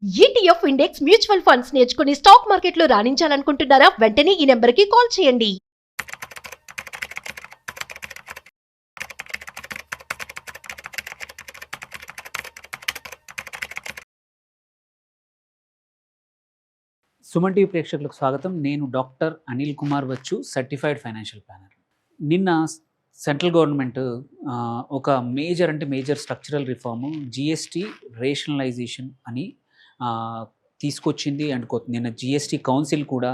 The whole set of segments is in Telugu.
ఈటీఎఫ్ ఇండెక్స్ మ్యూచువల్ ఫండ్స్ నేర్చుకుని స్టాక్ మార్కెట్లో రాణించాలనుకుంటున్నారా? వెంటనే ఈ నెంబర్కి కాల్ చేయండి. సుమన్ టీవీ ప్రేక్షకులకు స్వాగతం. నేను doctor Anil Kumar Bachchu, certified financial planner. నిన్న సెంట్రల్ గవర్నమెంట్ ఒక major structural reform GST rationalization అని తీసుకొచ్చింది. అండ్ నిన్న జిఎస్టీ కౌన్సిల్ కూడా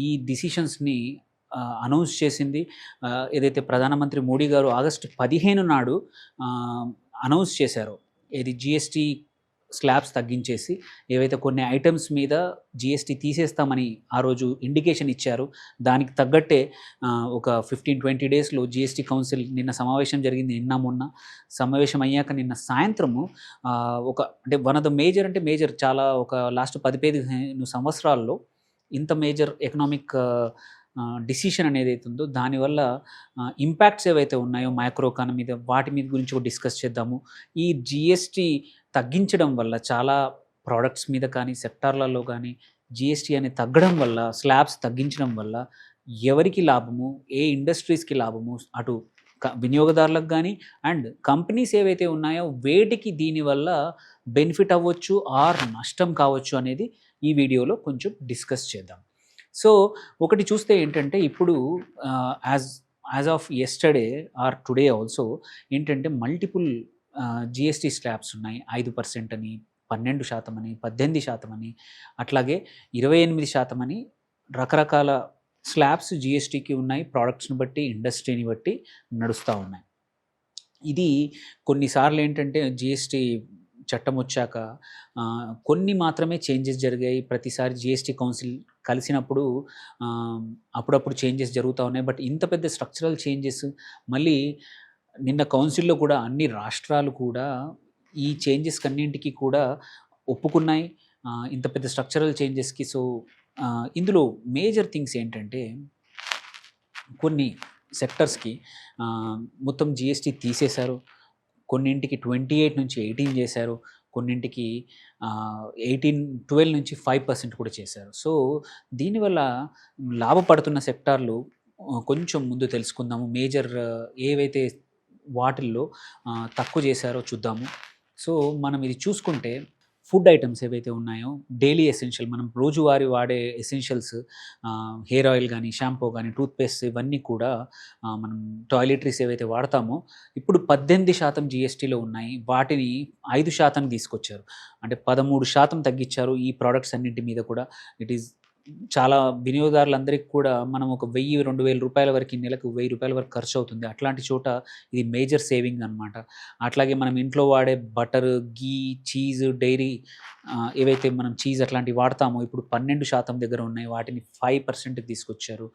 ఈ డిసిషన్స్ని అనౌన్స్ చేసింది. ఏదైతే ప్రధానమంత్రి మోడీ గారు ఆగస్టు 15 నాడు అనౌన్స్ చేశారో, ఇది జిఎస్టీ స్లాబ్స్ తగ్గించేసి ఏవైతే కొన్ని ఐటమ్స్ మీద జిఎస్టీ తీసేస్తామని ఆ రోజు ఇండికేషన్ ఇచ్చారు. దానికి తగ్గట్టే ఒక 15-20 డేస్లో జిఎస్టీ కౌన్సిల్ నిన్న సమావేశం జరిగింది. మొన్న సమావేశం అయ్యాక నిన్న సాయంత్రము అంటే వన్ ఆఫ్ ద మేజర్ చాలా ఒక లాస్ట్ 10-15 సంవత్సరాల్లో ఇంత మేజర్ ఎకనామిక్ డిసిషన్ అనేది అవుతుందో దానివల్ల ఇంపాక్ట్స్ ఏవైతే ఉన్నాయో మైక్రో ఎకానమీ మీద, వాటి మీద గురించి కూడా డిస్కస్ చేద్దాము. ఈ జిఎస్టీ తగ్గించడం వల్ల చాలా ప్రోడక్ట్స్ మీద కానీ సెక్టార్లలో కానీ జిఎస్టీ అనేది తగ్గడం వల్ల, స్లాబ్స్ తగ్గించడం వల్ల ఎవరికి లాభము, ఏ ఇండస్ట్రీస్కి లాభము, అటు వినియోగదారులకు కానీ అండ్ కంపెనీస్ ఏవైతే ఉన్నాయో వేటికి దీనివల్ల బెనిఫిట్ అవ్వచ్చు ఆర్ నష్టం కావచ్చు అనేది ఈ వీడియోలో కొంచెం డిస్కస్ చేద్దాం. సో ఒకటి చూస్తే ఏంటంటే, ఇప్పుడు as of yesterday or today also ఏంటంటే మల్టిపుల్ జిఎస్టీ స్లాబ్స్ ఉన్నాయి. 5% అని, 12% అని, 18% అని, అట్లాగే 28% అని రకరకాల స్లాబ్స్ జిఎస్టీకి ఉన్నాయి. ప్రోడక్ట్స్ని బట్టి, ఇండస్ట్రీని బట్టి నడుస్తూ ఉన్నాయి. ఇది కొన్నిసార్లు ఏంటంటే జిఎస్టీ చట్టం వచ్చాక కొన్ని మాత్రమే చేంజెస్ జరిగాయి. ప్రతిసారి జిఎస్టీ కౌన్సిల్ కలిసినప్పుడు అప్పుడప్పుడు చేంజెస్ జరుగుతూ ఉన్నాయి. బట్ ఇంత పెద్ద స్ట్రక్చరల్ చేంజెస్ మళ్ళీ నిన్న కౌన్సిల్లో కూడా అన్ని రాష్ట్రాలు కూడా ఈ చేంజెస్ అన్నింటికి కూడా ఒప్పుకున్నాయి, ఇంత పెద్ద స్ట్రక్చరల్ చేంజెస్కి. సో ఇందులో మేజర్ థింగ్స్ ఏంటంటే, కొన్ని సెక్టర్స్కి మొత్తం జిఎస్టీ తీసేశారు, కొన్నింటికి 28 నుంచి 18 చేశారు, కొన్నింటికి 12 నుంచి 5% కూడా చేశారు. సో దీనివల్ల లాభపడుతున్న సెక్టార్లు కొంచెం ముందు తెలుసుకుందాము. మేజర్ ఏవైతే వాటిల్లో తక్కువ చేశారో చూద్దాము. సో మనం ఇది చూసుకుంటే, ఫుడ్ ఐటమ్స్ ఏవైతే ఉన్నాయో, డైలీ ఎసెన్షియల్, మనం రోజువారీ వాడే ఎసెన్షియల్స్, హెయిర్ ఆయిల్ కానీ, షాంపూ కానీ, టూత్పేస్ట్, ఇవన్నీ కూడా మనం టాయిలెటరీస్ ఏవైతే వాడతామో ఇప్పుడు 18% జిఎస్టీలో ఉన్నాయి. వాటిని 5% తీసుకొచ్చారు, అంటే 13% తగ్గించారు ఈ ప్రోడక్ట్స్ అన్నింటి మీద కూడా. ఇట్ ఈస్ చాలా వినియోగదారులందరికీ కూడా మనం ఒక 1000-2000 రూపాయల వరకు, నెలకు 1000 రూపాయల వరకు ఖర్చు అవుతుంది. అట్లాంటి చోట ఇది మేజర్ సేవింగ్ అనమాట. అట్లాగే మనం ఇంట్లో వాడే బటర్, గీ, చీజ్, డైరీ ఏవైతే మనం చీజ్ అట్లాంటివి వాడతామో ఇప్పుడు 12% దగ్గర ఉన్నాయి, వాటిని 5%కి తీసుకొచ్చారు.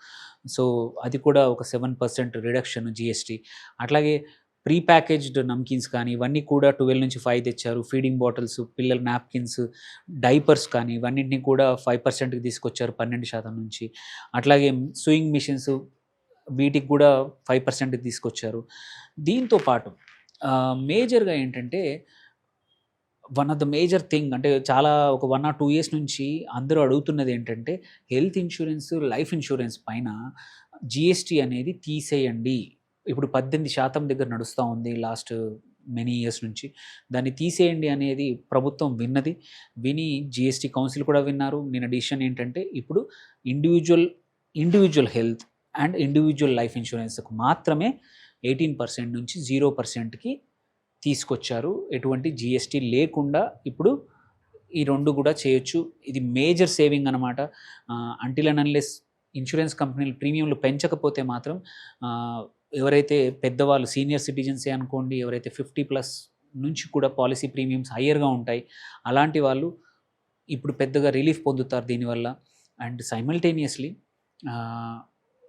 సో అది కూడా ఒక 7% రిడక్షన్ జిఎస్టీ. అట్లాగే ప్రీ ప్యాకేజ్డ్ నమ్కిన్స్ కానీ ఇవన్నీ కూడా 12 నుంచి 5 తెచ్చారు. ఫీడింగ్ బాటిల్స్, పిల్లల నాప్కిన్స్, డైపర్స్ కానీ ఇవన్నింటినీ కూడా 5%కి తీసుకొచ్చారు 12% నుంచి. అట్లాగే సూయింగ్ మిషన్స్, వీటికి కూడా 5%కి తీసుకొచ్చారు. దీంతో పాటు మేజర్గా ఏంటంటే, one of the major thing అంటే చాలా ఒక 1 or 2 years నుంచి అందరూ అడుగుతున్నది ఏంటంటే, హెల్త్ ఇన్సూరెన్స్, లైఫ్ ఇన్సూరెన్స్ పైన జిఎస్టీ అనేది తీసేయండి. ఇప్పుడు 18% దగ్గర నడుస్తూ ఉంది లాస్ట్ మెనీ ఇయర్స్ నుంచి. దాన్ని తీసేయండి అనేది ప్రభుత్వం విని జిఎస్టీ కౌన్సిల్ కూడా విన్నారు. నిన్న డిసిషన్ ఏంటంటే, ఇప్పుడు individual health and individual life ఇన్సూరెన్స్కు మాత్రమే 18% నుంచి 0%కి తీసుకొచ్చారు. ఎటువంటి జిఎస్టీ లేకుండా ఇప్పుడు ఈ రెండు కూడా చేయొచ్చు. ఇది మేజర్ సేవింగ్ అనమాట. అంటిల్ అండ్ అన్లెస్ ఇన్సూరెన్స్ కంపెనీలు ప్రీమియంలు పెంచకపోతే మాత్రం ఎవరైతే పెద్దవాళ్ళు, సీనియర్ సిటిజన్సే అనుకోండి, ఎవరైతే 50+ నుంచి కూడా పాలసీ ప్రీమియమ్స్ హయ్యర్గా ఉంటాయి, అలాంటి వాళ్ళు ఇప్పుడు పెద్దగా రిలీఫ్ పొందుతారు దీనివల్ల. అండ్ సైమల్టేనియస్లీ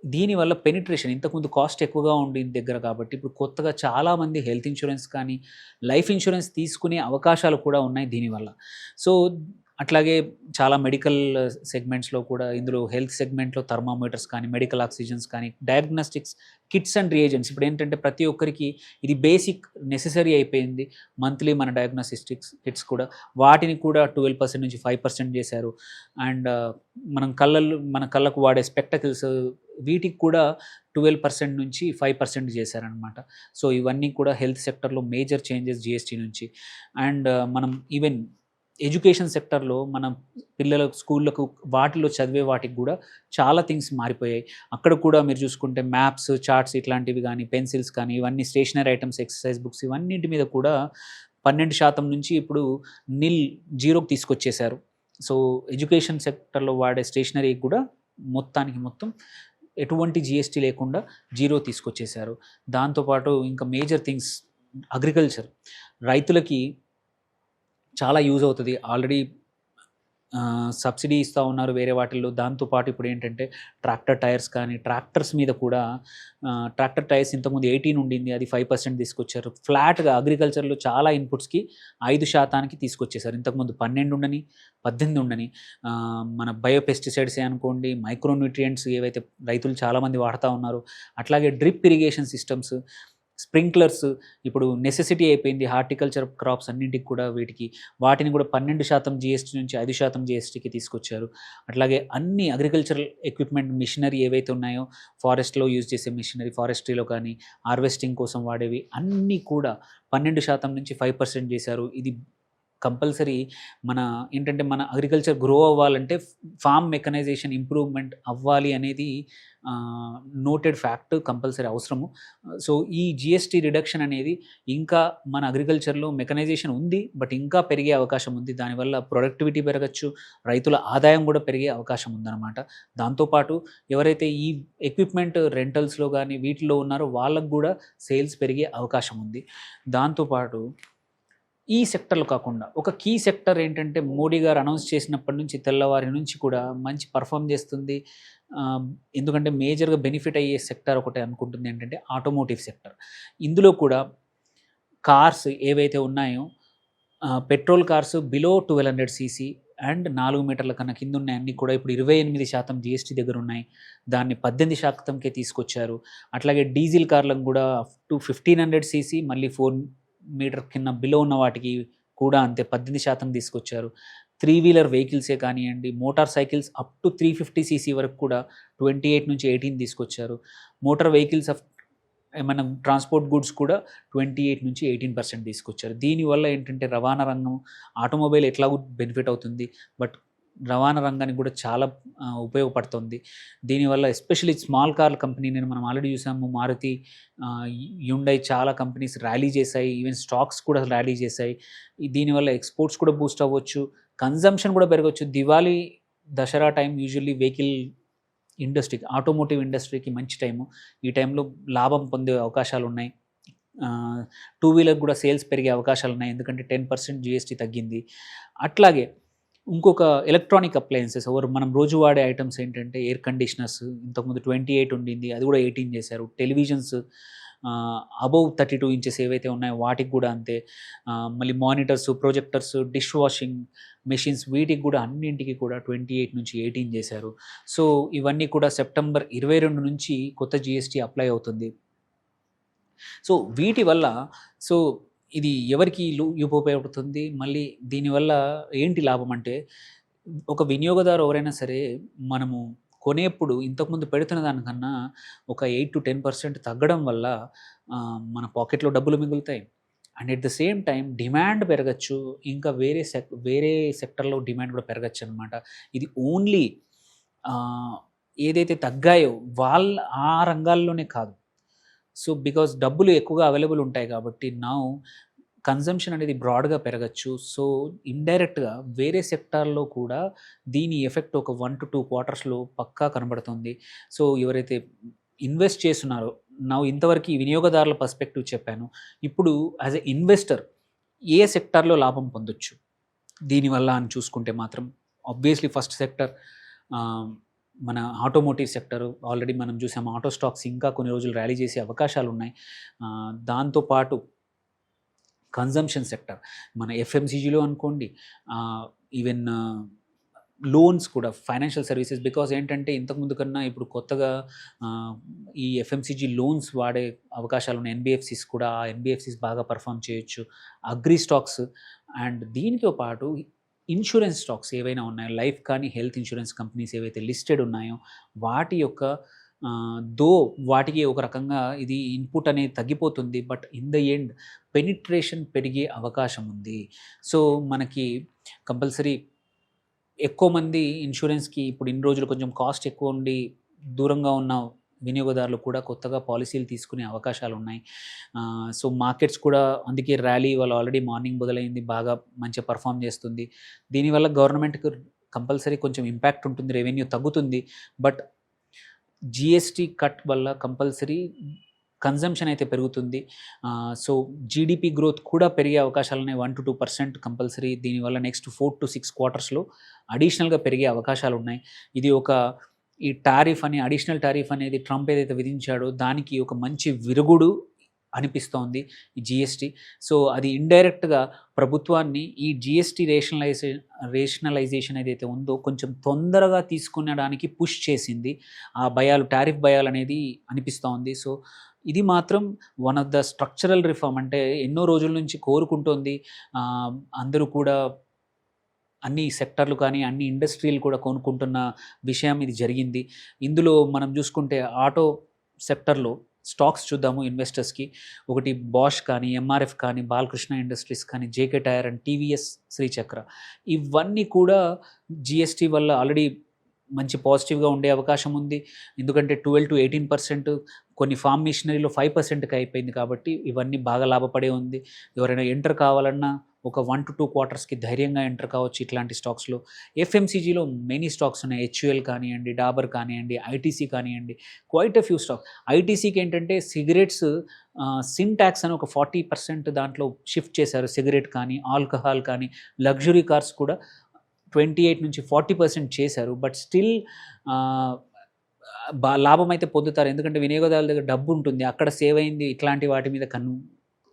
దీనివల్ల పెనిట్రేషన్, ఇంతకుముందు కాస్ట్ ఎక్కువగా ఉండి దగ్గర కాబట్టి ఇప్పుడు కొత్తగా చాలామంది హెల్త్ ఇన్సూరెన్స్ కానీ లైఫ్ ఇన్సూరెన్స్ తీసుకునే అవకాశాలు కూడా ఉన్నాయి దీనివల్ల. సో అట్లాగే చాలా మెడికల్ సెగ్మెంట్స్లో కూడా ఇందులో హెల్త్ సెగ్మెంట్లో థర్మామీటర్స్ కానీ మెడికల్ ఆక్సిజన్స్ కానీ డయాగ్నోస్టిక్స్ కిట్స్ అండ్ రియేజెంట్స్ ఇప్పుడు ఏంటంటే ప్రతి ఒక్కరికి ఇది బేసిక్ నెసెసరీ అయిపోయింది మంత్లీ మన డయాగ్నోస్టిక్స్ కిట్స్ కూడా వాటిని కూడా 12% నుంచి 5% చేశారు అండ్ మన కళ్ళకు వాడే స్పెక్టకిల్స్ వీటికి కూడా 12% నుంచి 5% చేశారనమాట సో ఇవన్నీ కూడా హెల్త్ సెక్టర్లో మేజర్ చేంజెస్ జిఎస్టీ నుంచి అండ్ మనం ఈవెన్ ఎడ్యుకేషన్ సెక్టర్లో మన పిల్లలకు స్కూళ్ళకు వాటిలో చదివే వాటికి కూడా చాలా థింగ్స్ మారిపోయాయి అక్కడ కూడా మీరు చూసుకుంటే మ్యాప్స్ చార్ట్స్ ఇట్లాంటివి కానీ పెన్సిల్స్ కానీ ఇవన్నీ స్టేషనరీ ఐటమ్స్ ఎక్సర్సైజ్ బుక్స్ ఇవన్నింటి మీద కూడా 12% నుంచి ఇప్పుడు జీరోకి తీసుకొచ్చేశారు సో ఎడ్యుకేషన్ సెక్టర్లో వాడే స్టేషనరీ కూడా మొత్తం ఎటువంటి జిఎస్టీ లేకుండా జీరో తీసుకొచ్చేశారు దాంతోపాటు ఇంకా మేజర్ థింగ్స్ అగ్రికల్చర్ రైతులకి చాలా యూజ్ అవుతుంది ఆల్రెడీ సబ్సిడీ ఇస్తూ ఉన్నారు వేరే వాటిల్లో దాంతోపాటు ఇప్పుడు ఏంటంటే ట్రాక్టర్ టైర్స్ కానీ ట్రాక్టర్స్ మీద కూడా ట్రాక్టర్ టైర్స్ ఇంతకుముందు 18 ఉండింది అది 5% తీసుకొచ్చారు ఫ్లాట్గా అగ్రికల్చర్లో చాలా ఇన్పుట్స్కి 5% తీసుకొచ్చేసారు ఇంతకుముందు 12 ఉండని 18 ఉండని మన బయోపెస్టిసైడ్స్ అనుకోండి మైక్రోన్యూట్రియంట్స్ ఏవైతే రైతులు చాలామంది వాడుతూ ఉన్నారు అట్లాగే డ్రిప్ ఇరిగేషన్ సిస్టమ్స్ స్ప్రింక్లర్స్ ఇప్పుడు నెసెసిటీ అయిపోయింది హార్టికల్చర్ క్రాప్స్ అన్నింటికి కూడా వాటిని కూడా 12% జిఎస్టీ నుంచి 5% జిఎస్టీకి తీసుకొచ్చారు అట్లాగే అన్ని అగ్రికల్చరల్ ఎక్విప్మెంట్ మిషనరీ ఏవైతే ఉన్నాయో ఫారెస్ట్లో యూజ్ చేసే మిషనరీ ఫారెస్ట్రీలో కానీ హార్వెస్టింగ్ కోసం వాడేవి అన్నీ కూడా 12% నుంచి 5% చేశారు ఇది కంపల్సరీ ఏంటంటే మన అగ్రికల్చర్ గ్రో అవ్వాలంటే ఫార్మ్ మెకనైజేషన్ ఇంప్రూవ్మెంట్ అవ్వాలి అనేది నోటెడ్ ఫ్యాక్ట్ కంపల్సరీ అవసరము సో ఈ జిఎస్టీ రిడక్షన్ అనేది ఇంకా మన అగ్రికల్చర్లో మెకనైజేషన్ ఉంది బట్ ఇంకా పెరిగే అవకాశం ఉంది దానివల్ల ప్రొడక్టివిటీ పెరగచ్చు రైతుల ఆదాయం కూడా పెరిగే అవకాశం ఉందన్నమాట దాంతోపాటు ఎవరైతే ఈ ఎక్విప్మెంట్ రెంటల్స్లో కానీ వీటిలో ఉన్నారో వాళ్ళకు కూడా సేల్స్ పెరిగే అవకాశం ఉంది దాంతోపాటు ఈ సెక్టర్లు కాకుండా ఒక కీ సెక్టర్ ఏంటంటే మోడీ గారు అనౌన్స్ చేసినప్పటి నుంచి తెల్లవారి నుంచి కూడా మంచి పర్ఫామ్ చేస్తుంది ఎందుకంటే మేజర్గా బెనిఫిట్ అయ్యే సెక్టర్ ఒకటి అనుకుంటుంది ఏంటంటే ఆటోమోటివ్ సెక్టర్ ఇందులో కూడా కార్స్ ఏవైతే ఉన్నాయో petrol cars below 1200 cc and 4 మీటర్ల కన్నా కింద ఉన్నాయి అన్నీ కూడా ఇప్పుడు 28% జిఎస్టీ దగ్గర ఉన్నాయి దాన్ని 18%కే తీసుకొచ్చారు అట్లాగే డీజిల్ కార్లకు కూడా అప్ టు 1500 cc మళ్ళీ 4 మీటర్ కింద బిలో ఉన్న వాటికి కూడా అంతే 18% తీసుకొచ్చారు 3-వీలర్ వెహికల్సే కానివ్వండి motor cycles up to 350 cc వరకు కూడా 28 నుంచి 18 తీసుకొచ్చారు మోటార్ వెహికల్స్ మన ట్రాన్స్పోర్ట్ గుడ్స్ కూడా 28 నుంచి 18% తీసుకొచ్చారు దీనివల్ల ఏంటంటే రవాణా రంగం ఆటోమొబైల్ ఎట్లాగూ బెనిఫిట్ అవుతుంది బట్ రవాణా రంగానికి కూడా చాలా ఉపయోగపడుతుంది దీనివల్ల ఎస్పెషల్లీ స్మాల్ కార్ కంపెనీని మనం ఆల్రెడీ చూసాము మారుతి హ్యుండై చాలా కంపెనీస్ ర్యాలీ చేశాయి ఈవెన్ స్టాక్స్ కూడా ర్యాలీ చేశాయి దీనివల్ల ఎక్స్పోర్ట్స్ కూడా బూస్ట్ అవ్వచ్చు కన్జంప్షన్ కూడా పెరగవచ్చు Diwali Dasara time usually vehicle ఇండస్ట్రీకి ఆటోమోటివ్ ఇండస్ట్రీకి మంచి టైము ఈ టైంలో లాభం పొందే అవకాశాలు ఉన్నాయి 2-వీలర్ కూడా సేల్స్ పెరిగే అవకాశాలు ఉన్నాయి ఎందుకంటే 10% జిఎస్టీ తగ్గింది అట్లాగే ఇంకొక ఎలక్ట్రానిక్ అప్లయన్సెస్ మనం రోజు వాడే ఐటమ్స్ ఏంటంటే ఎయిర్ కండిషనర్స్ ఇంతకుముందు 28 ఉండింది అది కూడా 18 చేశారు టెలివిజన్స్ అబౌవ్ 32 ఇంచెస్ ఏవైతే ఉన్నాయో వాటికి కూడా అంతే మళ్ళీ monitors projectors dish washing machines వీటికి కూడా అన్నింటికి కూడా 28 నుంచి 18 చేశారు సో ఇవన్నీ కూడా సెప్టెంబర్ 22 నుంచి కొత్త జిఎస్టీ అప్లై అవుతుంది సో వీటి వల్ల ఇది ఎవరికి ఉపయోగపడుతుంది మళ్ళీ దీనివల్ల ఏంటి లాభం అంటే ఒక వినియోగదారు ఎవరైనా సరే మనము కొనేప్పుడు ఇంతకుముందు పెడుతున్న దానికన్నా ఒక 8-10% తగ్గడం వల్ల మన పాకెట్లో డబ్బులు మిగులుతాయి and at the same time demand పెరగచ్చు ఇంకా వేరే సెక్టర్లో డిమాండ్ కూడా పెరగచ్చు అనమాట ఇది ఓన్లీ ఏదైతే తగ్గాయో ఆ రంగాల్లోనే కాదు సో బికాస్ డబ్బులు ఎక్కువగా అవైలబుల్ ఉంటాయి కాబట్టి కన్జంప్షన్ అనేది బ్రాడ్గా పెరగచ్చు సో ఇండైరెక్ట్గా వేరే సెక్టార్లో కూడా దీని ఎఫెక్ట్ ఒక 1 to 2 క్వార్టర్స్లో పక్కా కనబడుతుంది సో ఎవరైతే ఇన్వెస్ట్ చేస్తున్నారో ఇంతవరకు ఈ వినియోగదారుల పర్స్పెక్టివ్ చెప్పాను ఇప్పుడు యాజ్ ఎ ఇన్వెస్టర్ ఏ సెక్టార్లో లాభం పొందొచ్చు దీనివల్ల అని చూసుకుంటే మాత్రం ఆబ్వియస్లీ ఫస్ట్ సెక్టర్ మన ఆటోమోటివ్ సెక్టర్ ఆల్రెడీ మనం చూసాం ఆటో స్టాక్స్ ఇంకా కొన్ని రోజులు ర్యాలీ చేసే అవకాశాలు ఉన్నాయి దాంతోపాటు కన్జంప్షన్ సెక్టర్ మన ఎఫ్ఎంసీజీలో అనుకోండి ఈవెన్ లోన్స్ కూడా ఫైనాన్షియల్ సర్వీసెస్. బికాజ్ ఏంటంటే ఇంతకుముందు కన్నా ఇప్పుడు కొత్తగా ఈ ఎఫ్ఎంసీజీ లోన్స్ వాడే అవకాశాలు ఉన్నాయి. ఎన్బిఎఫ్సిస్ కూడా, ఆ ఎన్బిఎఫ్సిస్ బాగా పర్ఫామ్ చేయొచ్చు. అగ్రి స్టాక్స్ అండ్ దీనితో పాటు ఇన్సూరెన్స్ స్టాక్స్ ఏవైనా ఉన్నాయో, లైఫ్ కానీ హెల్త్ ఇన్సూరెన్స్ కంపెనీస్ ఏవైతే లిస్టెడ్ ఉన్నాయో వాటి యొక్క వాటికి ఒక రకంగా ఇది ఇన్పుట్ అనేది తగ్గిపోతుంది. But in the end penetration పెరిగే అవకాశం ఉంది. సో మనకి కంపల్సరీ ఎక్కువ మంది ఇన్సూరెన్స్కి ఇప్పుడు ఇన్ని రోజులు కొంచెం కాస్ట్ ఎక్కువ ఉండి దూరంగా ఉన్న వినియోగదారులు కూడా కొత్తగా పాలసీలు తీసుకునే అవకాశాలు ఉన్నాయి. సో మార్కెట్స్ కూడా అందుకే ర్యాలీ వాళ్ళు ఆల్రెడీ మార్నింగ్ మొదలైంది, బాగా మంచిగా పర్ఫామ్ చేస్తుంది. దీనివల్ల గవర్నమెంట్కి కంపల్సరీ కొంచెం ఇంపాక్ట్ ఉంటుంది, రెవెన్యూ తగ్గుతుంది. బట్ జిఎస్టీ కట్ వల్ల కంపల్సరీ కన్జంప్షన్ అయితే పెరుగుతుంది. సో జీడిపి గ్రోత్ కూడా పెరిగే అవకాశాలు ఉన్నాయి. 1 to 2% కంపల్సరీ దీనివల్ల నెక్స్ట్ 4 to 6 క్వార్టర్స్లో అడిషనల్గా పెరిగే అవకాశాలు ఉన్నాయి. ఇది ఈ టారిఫ్ అడిషనల్ టారిఫ్ అనేది ట్రంప్ ఏదైతే విధించాడో దానికి ఒక మంచి విరుగుడు అనిపిస్తోంది ఈ జిఎస్టీ. సో అది ఇండైరెక్ట్గా ప్రభుత్వాన్ని ఈ జిఎస్టీ రేషనలైజేషన్ ఏదైతే ఉందో కొంచెం తొందరగా తీసుకునడానికి పుష్ చేసింది. ఆ భయాలు, టారిఫ్ భయాలు అనేది అనిపిస్తోంది. సో ఇది మాత్రం one of the structural reform, అంటే ఎన్నో రోజుల నుంచి కోరుకుంటోంది. అందరూ కూడా అన్ని సెక్టర్లు కానీ అన్ని ఇండస్ట్రీలు కూడా కొనుక్కుంటున్న విషయం ఇది జరిగింది. ఇందులో మనం చూసుకుంటే ఆటో సెక్టర్లో స్టాక్స్ చూద్దాము ఇన్వెస్టర్స్కి. ఒకటి బాష్ కానీ, ఎంఆర్ఎఫ్ కానీ, బాలకృష్ణ ఇండస్ట్రీస్ కానీ, జేకే టైర్ అండ్ టీవీఎస్ శ్రీచక్ర, ఇవన్నీ కూడా జిఎస్టీ వల్ల ఆల్రెడీ మంచి పాజిటివ్గా ఉండే అవకాశం ఉంది. ఎందుకంటే 12 to 18%, కొన్ని ఫార్మ్ మిషనరీలో 5%కి అయిపోయింది. కాబట్టి ఇవన్నీ బాగా లాభపడే ఉంది. ఎవరైనా ఎంటర్ కావాలన్నా ఒక 1 to 2 క్వార్టర్స్కి ధైర్యంగా ఎంటర్ కావచ్చు ఇట్లాంటి స్టాక్స్లో. ఎఫ్ఎంసీజీలో మెనీ స్టాక్స్ ఉన్నాయి. హెచ్యుఎల్ కానివ్వండి, డాబర్ కానివ్వండి, ఐటీసీ కానివ్వండి, క్వైట్ అ ఫ్యూ స్టాక్. ఐటీసీకి ఏంటంటే సిగరెట్స్ సిన్ ట్యాక్స్ అని ఒక 40% దాంట్లో షిఫ్ట్ చేశారు. సిగరెట్ కానీ, ఆల్కహాల్ కానీ, లగ్జరీ కార్స్ కూడా 28 నుంచి 40% చేశారు. బట్ స్టిల్ లాభం అయితే పొందుతారు. ఎందుకంటే వినియోగదారుల దగ్గర డబ్బు ఉంటుంది, అక్కడ సేవ్ అయింది ఇట్లాంటి వాటి మీద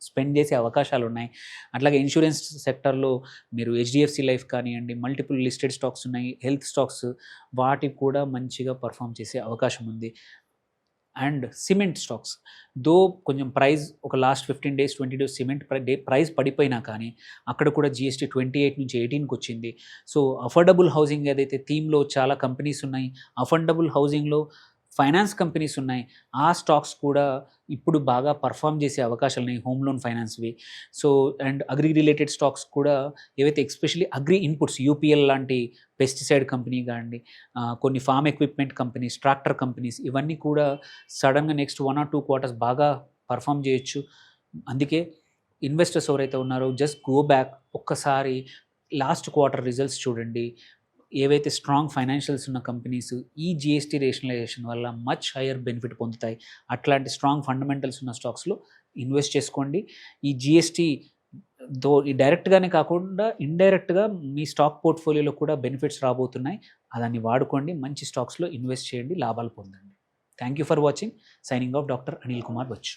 స్పెండ్ చేసే అవకాశాలు ఉన్నాయి. అట్లాగే ఇన్సూరెన్స్ సెక్టర్లో మీరు హెచ్డిఎఫ్సి లైఫ్ కానివ్వండి, మల్టిపుల్ లిస్టెడ్ స్టాక్స్ ఉన్నాయి, హెల్త్ స్టాక్స్, వాటికి కూడా మంచిగా పర్ఫామ్ చేసే అవకాశం ఉంది. అండ్ సిమెంట్ స్టాక్స్ కొంచెం ప్రైస్ ఒక last 15 days 20 days cement price పడిపోయినా కానీ అక్కడ కూడా జిఎస్టీ 28 నుంచి 18కి వచ్చింది. సో అఫోర్డబుల్ హౌసింగ్ ఏదైతే థీమ్లో చాలా కంపెనీస్ ఉన్నాయి, అఫోర్డబుల్ హౌసింగ్లో ఫైనాన్స్ కంపెనీస్ ఉన్నాయి, ఆ స్టాక్స్ కూడా ఇప్పుడు బాగా పర్ఫామ్ చేసే అవకాశాలు ఉన్నాయి, హోమ్ లోన్ ఫైనాన్స్వి. So and agri related stocks కూడా ఏవైతే ఎస్పెషల్లీ అగ్రి ఇన్పుట్స్, యూపీఎల్ లాంటి పెస్టిసైడ్ కంపెనీ కానీ, కొన్ని farm equipment companies, tractor companies, ఇవన్నీ కూడా సడన్గా నెక్స్ట్ 1 or 2 క్వార్టర్స్ బాగా పర్ఫామ్ చేయొచ్చు. అందుకే ఇన్వెస్టర్స్ ఎవరైతే ఉన్నారో జస్ట్ గో బ్యాక్, ఒక్కసారి లాస్ట్ క్వార్టర్ రిజల్ట్స్ చూడండి. ఏవైతే స్ట్రాంగ్ ఫైనాన్షియల్స్ ఉన్న కంపెనీస్ ఈ జిఎస్టీ రేషనలైజేషన్ వల్ల మచ్ హయ్యర్ బెనిఫిట్ పొందుతాయి. అట్లాంటి స్ట్రాంగ్ ఫండమెంటల్స్ ఉన్న స్టాక్స్లో ఇన్వెస్ట్ చేసుకోండి. ఈ జిఎస్టీ డైరెక్ట్గానే కాకుండా ఇండైరెక్ట్గా మీ స్టాక్ పోర్ట్ఫోలియోలో కూడా బెనిఫిట్స్ రాబోతున్నాయి. దాన్ని వాడుకోండి, మంచి స్టాక్స్లో ఇన్వెస్ట్ చేయండి, లాభాలు పొందండి. Thank you for watching. Signing off doctor Anil Kumar Bachu.